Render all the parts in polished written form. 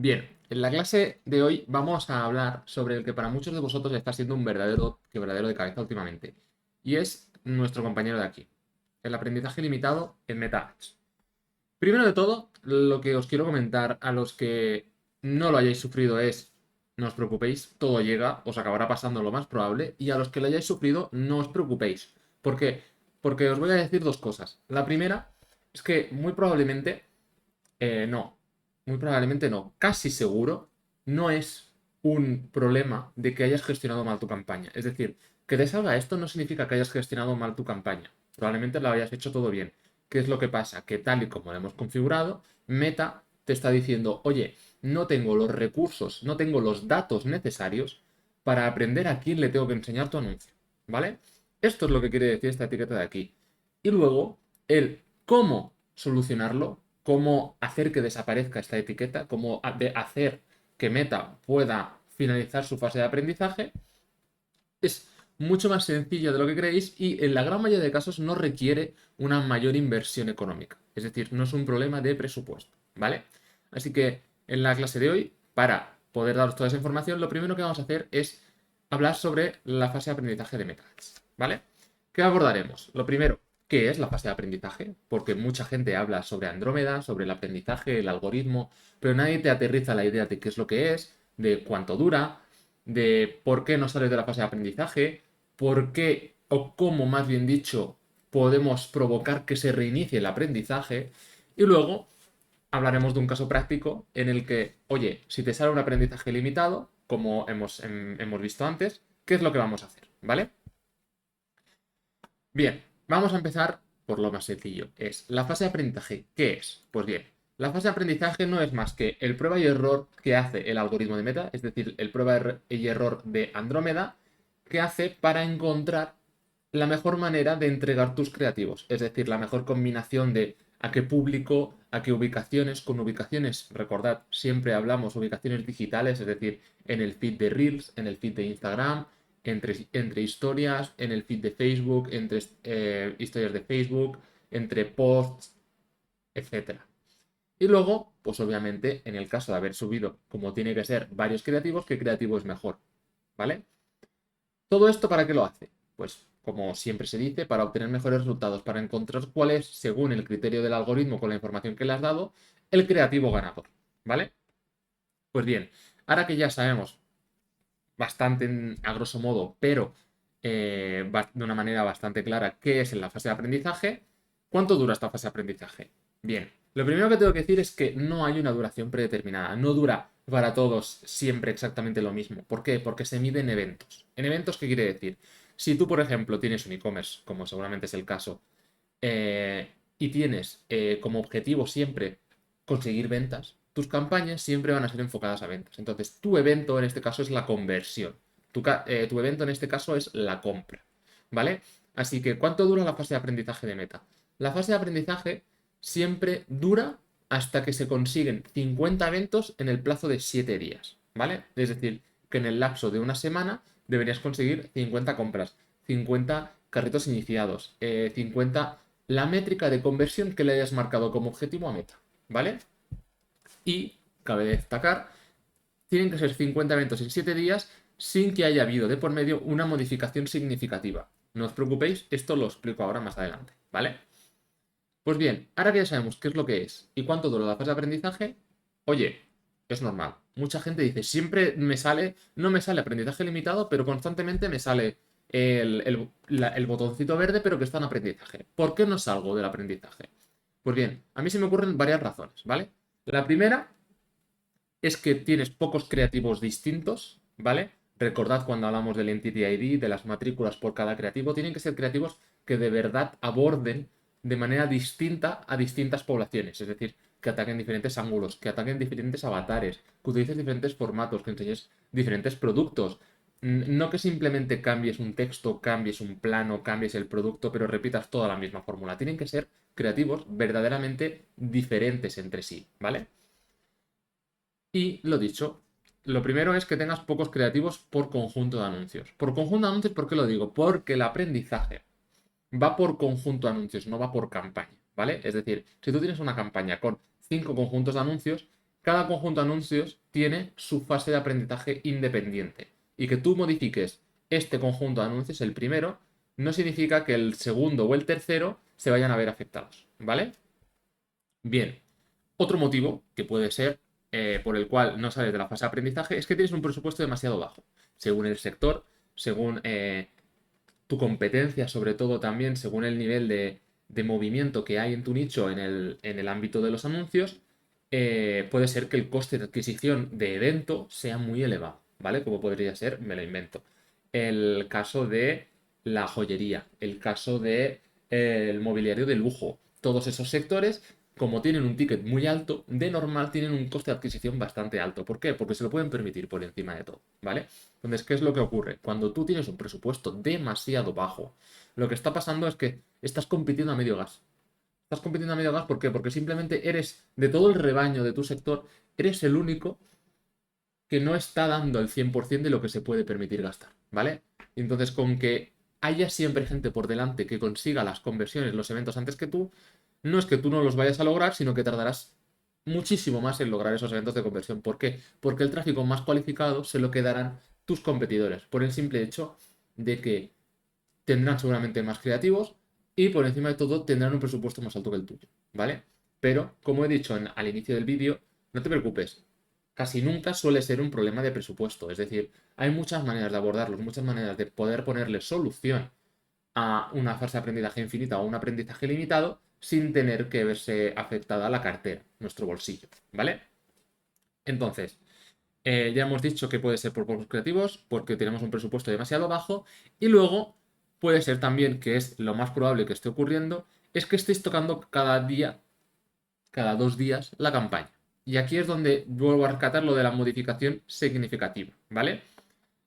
Bien, en la clase de hoy vamos a hablar sobre el que para muchos de vosotros está siendo un verdadero quebradero de cabeza últimamente. Y es nuestro compañero de aquí, el aprendizaje limitado en MetaAds. Primero de todo, lo que os quiero comentar a los que no lo hayáis sufrido es, no os preocupéis, todo llega, os acabará pasando lo más probable, y a los que lo hayáis sufrido, no os preocupéis. ¿Por qué? Porque os voy a decir dos cosas. La primera es que muy probablemente no, muy probablemente no. Casi seguro no es un problema de que hayas gestionado mal tu campaña. Es decir, que te salga esto no significa que hayas gestionado mal tu campaña. Probablemente lo hayas hecho todo bien. ¿Qué es lo que pasa? Que tal y como lo hemos configurado, Meta te está diciendo, oye, no tengo los recursos, no tengo los datos necesarios para aprender a quién le tengo que enseñar tu anuncio. ¿Vale? Esto es lo que quiere decir esta etiqueta de aquí. Y luego, el cómo solucionarlo, cómo hacer que desaparezca esta etiqueta, cómo hacer que Meta pueda finalizar su fase de aprendizaje, es mucho más sencillo de lo que creéis y en la gran mayoría de casos no requiere una mayor inversión económica. Es decir, no es un problema de presupuesto, ¿vale? Así que en la clase de hoy, para poder daros toda esa información, lo primero que vamos a hacer es hablar sobre la fase de aprendizaje de Meta Ads, ¿vale? ¿Qué abordaremos? Lo primero, ¿qué es la fase de aprendizaje? Porque mucha gente habla sobre Andrómeda, sobre el aprendizaje, el algoritmo, pero nadie te aterriza la idea de qué es lo que es, de cuánto dura, de por qué no sales de la fase de aprendizaje, por qué o cómo, más bien dicho, podemos provocar que se reinicie el aprendizaje. Y luego hablaremos de un caso práctico en el que, oye, si te sale un aprendizaje limitado, como hemos visto antes, ¿qué es lo que vamos a hacer? ¿Vale? Bien, vamos a empezar por lo más sencillo. Es la fase de aprendizaje. ¿Qué es? Pues bien, la fase de aprendizaje no es más que el prueba y error que hace el algoritmo de Meta, es decir, el prueba y error de Andrómeda, que hace para encontrar la mejor manera de entregar tus creativos. Es decir, la mejor combinación de a qué público, a qué ubicaciones, con ubicaciones, recordad, siempre hablamos ubicaciones digitales, es decir, en el feed de Reels, en el feed de Instagram, entre historias, en el feed de Facebook, entre historias de Facebook, entre posts, etcétera. Y luego, pues obviamente, en el caso de haber subido, como tiene que ser, varios creativos, ¿qué creativo es mejor? ¿Vale? ¿Todo esto para qué lo hace? Pues, como siempre se dice, para obtener mejores resultados, para encontrar cuál es, según el criterio del algoritmo con la información que le has dado, el creativo ganador. ¿Vale? Pues bien, ahora que ya sabemos bastante a grosso modo, pero de una manera bastante clara qué es en la fase de aprendizaje. ¿Cuánto dura esta fase de aprendizaje? Bien, lo primero que tengo que decir es que no hay una duración predeterminada, no dura para todos siempre exactamente lo mismo. ¿Por qué? Porque se mide en eventos. ¿En eventos qué quiere decir? Si tú, por ejemplo, tienes un e-commerce, como seguramente es el caso, y tienes como objetivo siempre conseguir ventas, tus campañas siempre van a ser enfocadas a ventas. Entonces, tu evento en este caso es la conversión. Tu evento en este caso es la compra. ¿Vale? Así que, ¿cuánto dura la fase de aprendizaje de Meta? La fase de aprendizaje siempre dura hasta que se consiguen 50 eventos en el plazo de 7 días. ¿Vale? Es decir, que en el lapso de una semana deberías conseguir 50 compras, 50 carritos iniciados, 50 la métrica de conversión que le hayas marcado como objetivo a Meta, ¿vale? Y, cabe destacar, tienen que ser 50 eventos en 7 días sin que haya habido de por medio una modificación significativa. No os preocupéis, esto lo explico ahora más adelante, ¿vale? Pues bien, ahora que ya sabemos qué es lo que es y cuánto dura la fase de aprendizaje, oye, es normal. Mucha gente dice, siempre me sale, no me sale aprendizaje limitado, pero constantemente me sale el botoncito verde, pero que está en aprendizaje. ¿Por qué no salgo del aprendizaje? Pues bien, a mí se me ocurren varias razones, ¿vale? La primera es que tienes pocos creativos distintos, ¿vale? Recordad cuando hablamos del Entity ID, de las matrículas por cada creativo, tienen que ser creativos que de verdad aborden de manera distinta a distintas poblaciones, es decir, que ataquen diferentes ángulos, que ataquen diferentes avatares, que utilices diferentes formatos, que enseñes diferentes productos. No que simplemente cambies un texto, cambies un plano, cambies el producto, pero repitas toda la misma fórmula. Tienen que ser creativos verdaderamente diferentes entre sí, ¿vale? Y lo dicho, lo primero es que tengas pocos creativos por conjunto de anuncios. Por conjunto de anuncios, ¿por qué lo digo? Porque el aprendizaje va por conjunto de anuncios, no va por campaña, ¿vale? Es decir, si tú tienes una campaña con 5 conjuntos de anuncios, cada conjunto de anuncios tiene su fase de aprendizaje independiente. Y que tú modifiques este conjunto de anuncios, el primero, no significa que el segundo o el tercero se vayan a ver afectados, ¿vale? Bien, otro motivo que puede ser por el cual no sales de la fase de aprendizaje es que tienes un presupuesto demasiado bajo. Según el sector, según tu competencia, sobre todo también, según el nivel de movimiento que hay en tu nicho en el ámbito de los anuncios, puede ser que el coste de adquisición de evento sea muy elevado, ¿vale? Como podría ser, me lo invento. El caso de la joyería, el caso de el mobiliario de lujo, todos esos sectores, como tienen un ticket muy alto, de normal tienen un coste de adquisición bastante alto. ¿Por qué? Porque se lo pueden permitir por encima de todo, ¿vale? Entonces, ¿qué es lo que ocurre? Cuando tú tienes un presupuesto demasiado bajo, lo que está pasando es que estás compitiendo a medio gas. Estás compitiendo a medio gas, ¿por qué? Porque simplemente eres, de todo el rebaño de tu sector, eres el único que no está dando el 100% de lo que se puede permitir gastar, ¿vale? Entonces, con que haya siempre gente por delante que consiga las conversiones, los eventos antes que tú, no es que tú no los vayas a lograr, sino que tardarás muchísimo más en lograr esos eventos de conversión. ¿Por qué? Porque el tráfico más cualificado se lo quedarán tus competidores, por el simple hecho de que tendrán seguramente más creativos y por encima de todo tendrán un presupuesto más alto que el tuyo, ¿vale? Pero, como he dicho al inicio del vídeo, no te preocupes, casi nunca suele ser un problema de presupuesto, es decir, hay muchas maneras de abordarlos, muchas maneras de poder ponerle solución a una fase de aprendizaje infinita o un aprendizaje limitado sin tener que verse afectada la cartera, nuestro bolsillo, ¿vale? Entonces, ya hemos dicho que puede ser por pocos creativos, porque tenemos un presupuesto demasiado bajo, y luego puede ser también, que es lo más probable que esté ocurriendo, es que estéis tocando cada día, cada 2 días, la campaña. Y aquí es donde vuelvo a rescatar lo de la modificación significativa, ¿vale?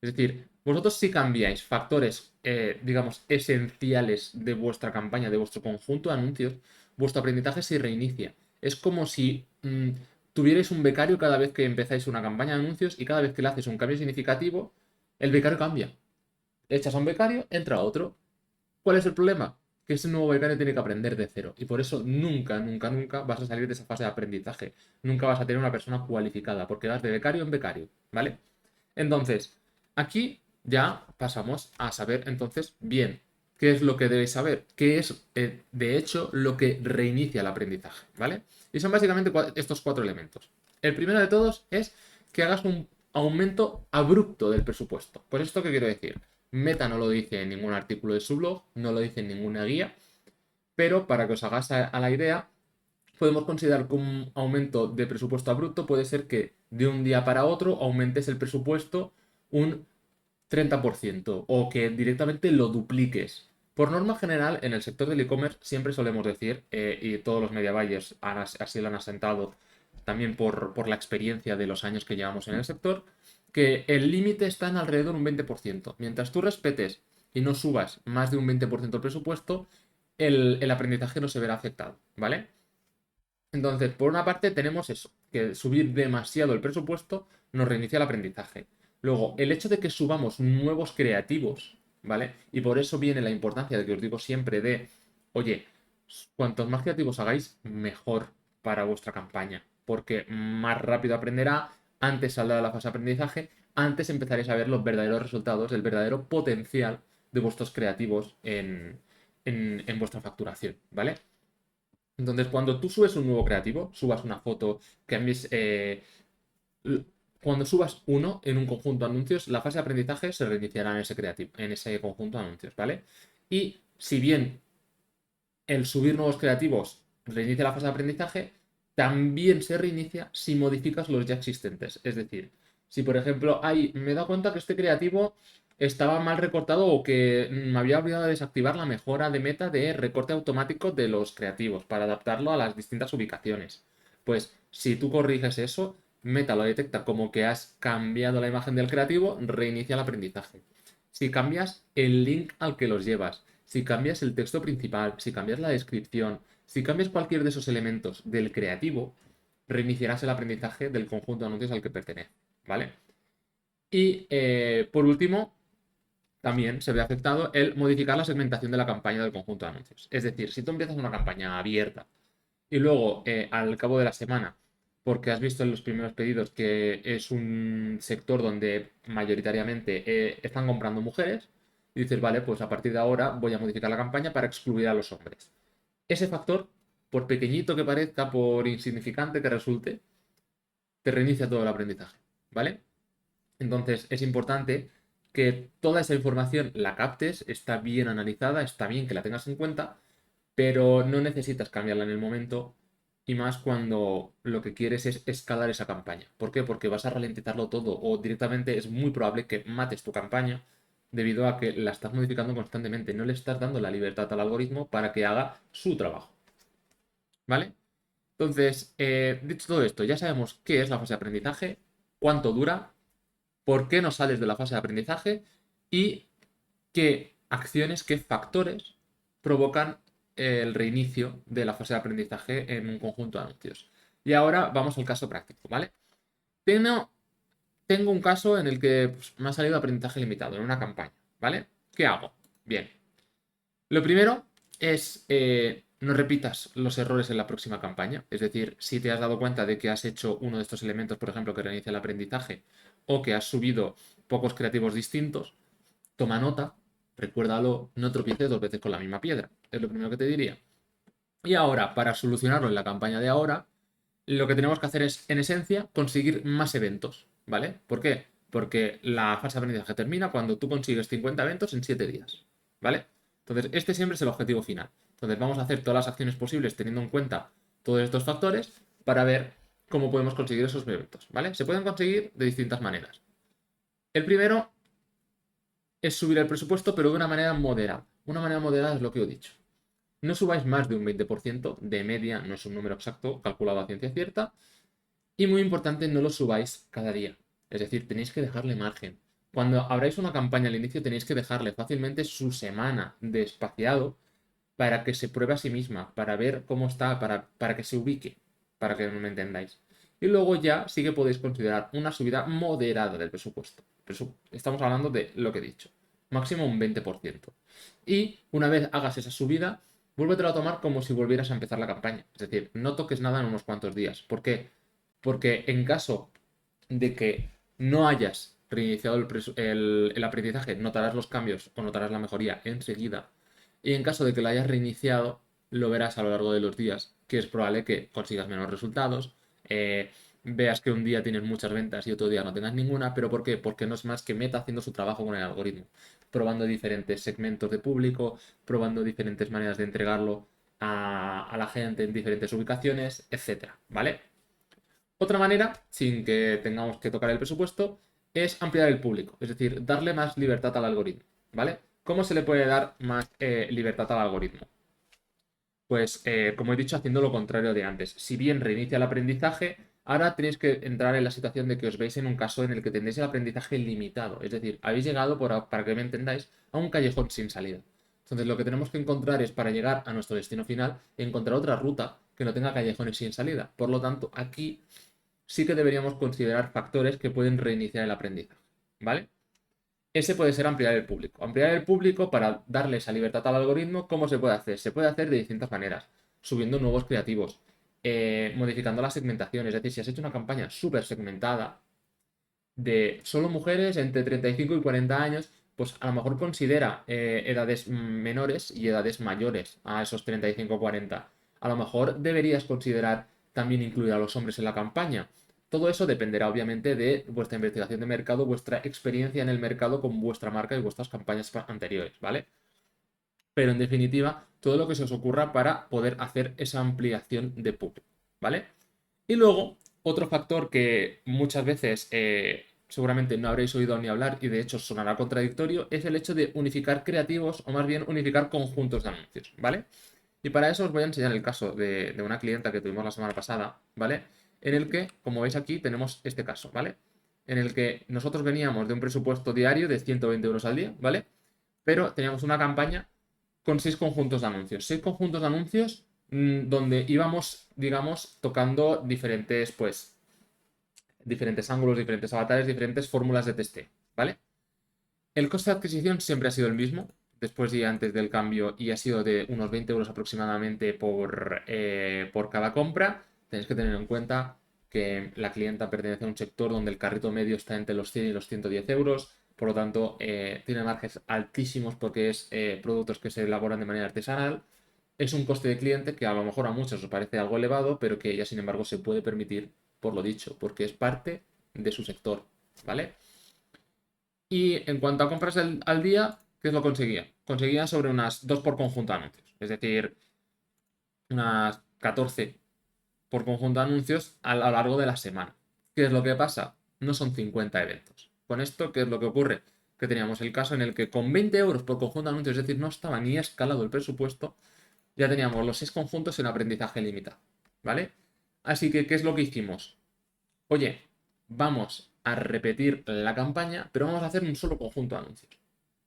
Es decir, vosotros si cambiáis factores, digamos, esenciales de vuestra campaña, de vuestro conjunto de anuncios, vuestro aprendizaje se reinicia. Es como si tuvierais un becario cada vez que empezáis una campaña de anuncios y cada vez que le haces un cambio significativo, el becario cambia. Echas a un becario, entra otro. ¿Cuál es el problema? Que ese nuevo becario tiene que aprender de cero. Y por eso nunca, nunca, nunca vas a salir de esa fase de aprendizaje. Nunca vas a tener una persona cualificada, porque vas de becario en becario, ¿vale? Entonces, aquí ya pasamos a saber entonces bien qué es lo que debéis saber, qué es de hecho lo que reinicia el aprendizaje, ¿vale? Y son básicamente estos 4 elementos. El primero de todos es que hagas un aumento abrupto del presupuesto. Pues esto qué quiero decir. Meta no lo dice en ningún artículo de su blog, no lo dice en ninguna guía, pero para que os hagáis a la idea, podemos considerar que un aumento de presupuesto abrupto puede ser que de un día para otro aumentes el presupuesto un 30% o que directamente lo dupliques. Por norma general, en el sector del e-commerce siempre solemos decir, y todos los media buyers así lo han asentado también por la experiencia de los años que llevamos en el sector, que el límite está en alrededor de un 20%. Mientras tú respetes y no subas más de un 20% el presupuesto, el aprendizaje no se verá afectado, ¿vale? Entonces, por una parte tenemos eso, que subir demasiado el presupuesto nos reinicia el aprendizaje. Luego, el hecho de que subamos nuevos creativos, ¿vale? Y por eso viene la importancia de que os digo siempre de, oye, cuantos más creativos hagáis, mejor para vuestra campaña, porque más rápido aprenderá, antes saldrá de la fase de aprendizaje, antes empezaréis a ver los verdaderos resultados, el verdadero potencial de vuestros creativos en vuestra facturación, ¿vale? Entonces, cuando tú subes un nuevo creativo, subas una foto, cambies. Cuando subas uno en un conjunto de anuncios, la fase de aprendizaje se reiniciará en ese creativo, en ese conjunto de anuncios, ¿vale? Y si bien el subir nuevos creativos reinicia la fase de aprendizaje, también se reinicia si modificas los ya existentes. Es decir, si por ejemplo me he dado cuenta que este creativo estaba mal recortado o que me había olvidado de desactivar la mejora de meta de recorte automático de los creativos para adaptarlo a las distintas ubicaciones. Pues si tú corriges eso, Meta lo detecta como que has cambiado la imagen del creativo, reinicia el aprendizaje. Si cambias el link al que los llevas, si cambias el texto principal, si cambias la descripción, si cambias cualquier de esos elementos del creativo, reiniciarás el aprendizaje del conjunto de anuncios al que pertenece, ¿vale? Y por último, también se ve afectado el modificar la segmentación de la campaña del conjunto de anuncios. Es decir, si tú empiezas una campaña abierta y luego al cabo de la semana porque has visto en los primeros pedidos que es un sector donde mayoritariamente están comprando mujeres, y dices, vale, pues a partir de ahora voy a modificar la campaña para excluir a los hombres. Ese factor, por pequeñito que parezca, por insignificante que resulte, te reinicia todo el aprendizaje, ¿vale? Entonces es importante que toda esa información la captes, está bien analizada, está bien que la tengas en cuenta, pero no necesitas cambiarla en el momento y más cuando lo que quieres es escalar esa campaña. ¿Por qué? Porque vas a ralentizarlo todo o directamente es muy probable que mates tu campaña debido a que la estás modificando constantemente, no le estás dando la libertad al algoritmo para que haga su trabajo, ¿vale? Entonces, dicho todo esto, ya sabemos qué es la fase de aprendizaje, cuánto dura, por qué no sales de la fase de aprendizaje y qué acciones, qué factores provocan el reinicio de la fase de aprendizaje en un conjunto de anuncios. Y ahora vamos al caso práctico, ¿vale? Tengo, tengo un caso en el que pues, me ha salido aprendizaje limitado en una campaña, ¿vale? ¿Qué hago? Bien. Lo primero es no repitas los errores en la próxima campaña. Es decir, si te has dado cuenta de que has hecho uno de estos elementos, por ejemplo, que reinicia el aprendizaje, o que has subido pocos creativos distintos, toma nota, recuérdalo, no tropieces dos veces con la misma piedra. Es lo primero que te diría. Y ahora, para solucionarlo en la campaña de ahora, lo que tenemos que hacer es, en esencia, conseguir más eventos, ¿vale? ¿Por qué? Porque la fase de aprendizaje termina cuando tú consigues 50 eventos en 7 días, ¿vale? Entonces, este siempre es el objetivo final. Entonces, vamos a hacer todas las acciones posibles teniendo en cuenta todos estos factores para ver cómo podemos conseguir esos eventos, ¿vale? Se pueden conseguir de distintas maneras. El primero es subir el presupuesto, pero de una manera moderada. Una manera moderada es lo que he dicho. No subáis más de un 20% de media, no es un número exacto, calculado a ciencia cierta. Y muy importante, no lo subáis cada día. Es decir, tenéis que dejarle margen. Cuando abráis una campaña al inicio, tenéis que dejarle fácilmente su semana de espaciado para que se pruebe a sí misma, para ver cómo está, para que se ubique, para que me entendáis. Y luego ya sí que podéis considerar una subida moderada del presupuesto. Estamos hablando de lo que he dicho. Máximo un 20%. Y una vez hagas esa subida, vuélvetelo a tomar como si volvieras a empezar la campaña. Es decir, no toques nada en unos cuantos días. ¿Por qué? Porque en caso de que no hayas reiniciado el aprendizaje, notarás los cambios o notarás la mejoría enseguida. Y en caso de que lo hayas reiniciado, lo verás a lo largo de los días, que es probable que consigas menos resultados, veas que un día tienes muchas ventas y otro día no tengas ninguna, pero ¿por qué? Porque no es más que Meta haciendo su trabajo con el algoritmo, probando diferentes segmentos de público, probando diferentes maneras de entregarlo a la gente en diferentes ubicaciones, etcétera, ¿vale? Otra manera, sin que tengamos que tocar el presupuesto, es ampliar el público, es decir, darle más libertad al algoritmo, ¿vale? ¿Cómo se le puede dar más libertad al algoritmo? Pues, como he dicho, haciendo lo contrario de antes. Si bien reinicia el aprendizaje, ahora tenéis que entrar en la situación de que os veis en un caso en el que tendréis el aprendizaje limitado. Es decir, habéis llegado, para que me entendáis, a un callejón sin salida. Entonces, lo que tenemos que encontrar es, para llegar a nuestro destino final, encontrar otra ruta que no tenga callejones sin salida. Por lo tanto, aquí sí que deberíamos considerar factores que pueden reiniciar el aprendizaje, ¿vale? Ese puede ser ampliar el público. Ampliar el público para darle esa libertad al algoritmo, ¿cómo se puede hacer? Se puede hacer de distintas maneras, subiendo nuevos creativos, modificando la segmentación. Es decir, si has hecho una campaña súper segmentada de solo mujeres entre 35 y 40 años, pues a lo mejor considera edades menores y edades mayores a esos 35 o 40. A lo mejor deberías considerar también incluir a los hombres en la campaña. Todo eso dependerá obviamente de vuestra investigación de mercado, vuestra experiencia en el mercado con vuestra marca y vuestras campañas anteriores, ¿vale? Pero en definitiva, todo lo que se os ocurra para poder hacer esa ampliación de público, ¿vale? Y luego, otro factor que muchas veces seguramente no habréis oído ni hablar y de hecho sonará contradictorio, es el hecho de unificar creativos o más bien unificar conjuntos de anuncios, ¿vale? Y para eso os voy a enseñar el caso de una clienta que tuvimos la semana pasada, ¿vale? En el que, como veis aquí, tenemos este caso, ¿vale? En el que nosotros veníamos de un presupuesto diario de 120 euros al día, ¿vale? Pero teníamos una campaña con 6 conjuntos de anuncios. 6 conjuntos de anuncios donde íbamos, digamos, tocando diferentes, pues, diferentes ángulos, diferentes avatares, diferentes fórmulas de testeo, ¿vale? El coste de adquisición siempre ha sido el mismo, después y antes del cambio, y ha sido de unos 20 euros aproximadamente por cada compra. Tenéis que tener en cuenta que la clienta pertenece a un sector donde el carrito medio está entre los 100 y los 110 euros, por lo tanto tiene márgenes altísimos porque es productos que se elaboran de manera artesanal. Es un coste de cliente que a lo mejor a muchos os parece algo elevado, pero que ella sin embargo se puede permitir por lo dicho, porque es parte de su sector, ¿vale? Y en cuanto a compras al día, ¿qué es lo que conseguía? Conseguía sobre unas 2 por conjunto de anuncios, es decir, unas 14 por conjunto de anuncios a lo largo de la semana. ¿Qué es lo que pasa? No son 50 eventos. Con esto, ¿qué es lo que ocurre? Que teníamos el caso en el que con 20 euros por conjunto de anuncios, es decir, no estaba ni escalado el presupuesto, ya teníamos los 6 conjuntos en aprendizaje limitado, ¿vale? Así que, ¿qué es lo que hicimos? Oye, vamos a repetir la campaña, pero vamos a hacer un solo conjunto de anuncios.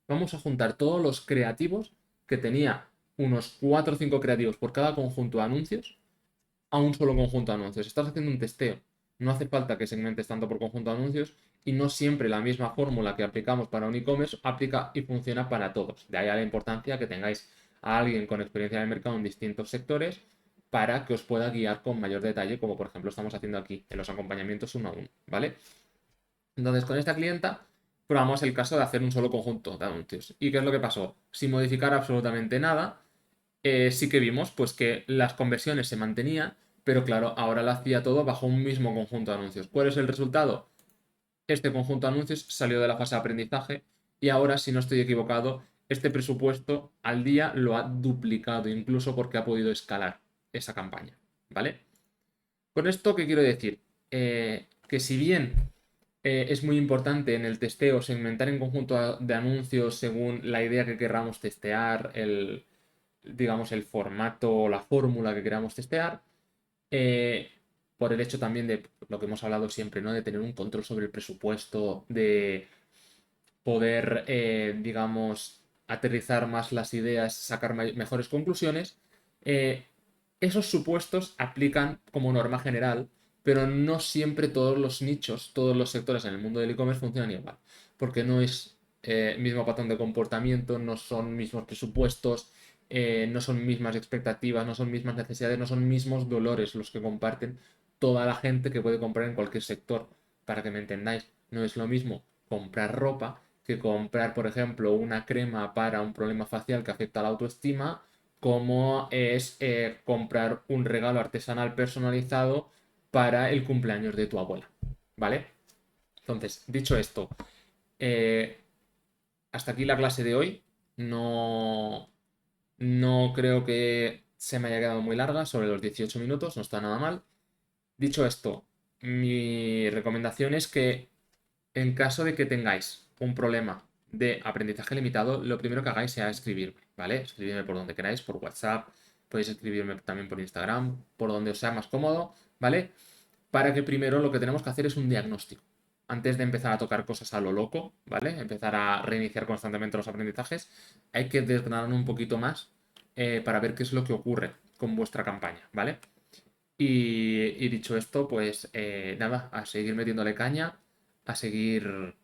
Vamos a juntar todos los creativos, que tenía unos 4 o 5 creativos por cada conjunto de anuncios, a un solo conjunto de anuncios. Estás haciendo un testeo. No hace falta que segmentes tanto por conjunto de anuncios y no siempre la misma fórmula que aplicamos para un e-commerce aplica y funciona para todos. De ahí a la importancia que tengáis a alguien con experiencia de mercado en distintos sectores para que os pueda guiar con mayor detalle, como por ejemplo estamos haciendo aquí en los acompañamientos uno a uno, ¿vale? Entonces, con esta clienta probamos el caso de hacer un solo conjunto de anuncios. ¿Y qué es lo que pasó? Sin modificar absolutamente nada, sí que vimos pues que las conversiones se mantenían, pero claro, ahora lo hacía todo bajo un mismo conjunto de anuncios. ¿Cuál es el resultado? Este conjunto de anuncios salió de la fase de aprendizaje y ahora, si no estoy equivocado, este presupuesto al día lo ha duplicado, incluso porque ha podido escalar esa campaña, ¿vale? Con esto, ¿qué quiero decir? Que si bien es muy importante en el testeo segmentar en conjunto de anuncios según la idea que queramos testear, digamos, el formato o la fórmula que queramos testear, eh, por el hecho también de lo que hemos hablado siempre, ¿no? De tener un control sobre el presupuesto, de poder, digamos, aterrizar más las ideas, sacar mejores conclusiones, eh, esos supuestos aplican como norma general, pero no siempre todos los nichos, todos los sectores en el mundo del e-commerce funcionan igual, porque no es mismo patrón de comportamiento, no son mismos presupuestos, no son mismas expectativas, no son mismas necesidades, no son mismos dolores los que comparten toda la gente que puede comprar en cualquier sector. Para que me entendáis, no es lo mismo comprar ropa que comprar, por ejemplo, una crema para un problema facial que afecta a la autoestima, como es comprar un regalo artesanal personalizado para el cumpleaños de tu abuela. ¿Vale? Entonces, dicho esto, eh, hasta aquí la clase de hoy. No, no creo que se me haya quedado muy larga, sobre los 18 minutos, no está nada mal. Dicho esto, mi recomendación es que en caso de que tengáis un problema de aprendizaje limitado, lo primero que hagáis sea escribirme, ¿vale? Escribirme por donde queráis, por WhatsApp, podéis escribirme también por Instagram, por donde os sea más cómodo, ¿vale? Para que primero lo que tenemos que hacer es un diagnóstico. Antes de empezar a tocar cosas a lo loco, ¿vale? Empezar a reiniciar constantemente los aprendizajes, hay que desgranar un poquito más para ver qué es lo que ocurre con vuestra campaña, ¿vale? Y dicho esto, pues nada, a seguir metiéndole caña, a seguir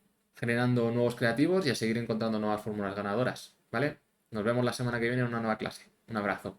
generando nuevos creativos y a seguir encontrando nuevas fórmulas ganadoras, ¿vale? Nos vemos la semana que viene en una nueva clase. Un abrazo.